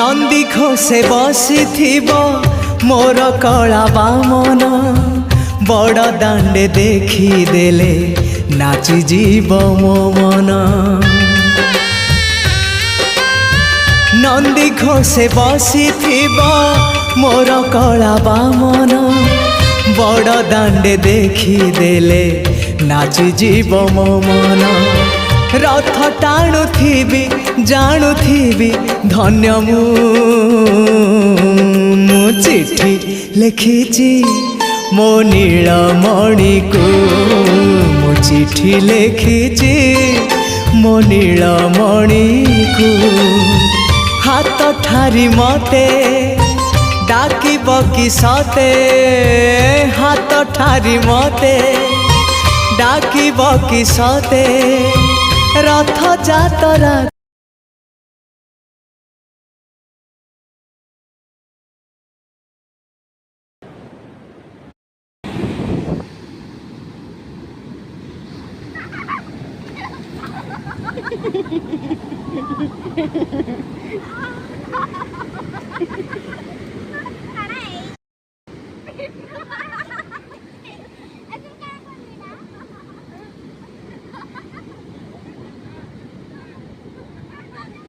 नंदी घोषे बसी मोर कला बामन बड़ दांडे देखी देले नाची जीव मो मन। नंदी घोषे बसी मोर कला बामन बड़ दांडे देखी देले नाची जीव मो मन। रथ टाणुथिबी जाणुथिबी धन्य मु चिट्ठी लिखिची मो नीलमणि को मु चिट्ठी लिखिची मो नीलमणि को। हाथ ठारी मते डाकिब कि सते हाथ ठारी मते डाकिब कि सते रथ जातरा।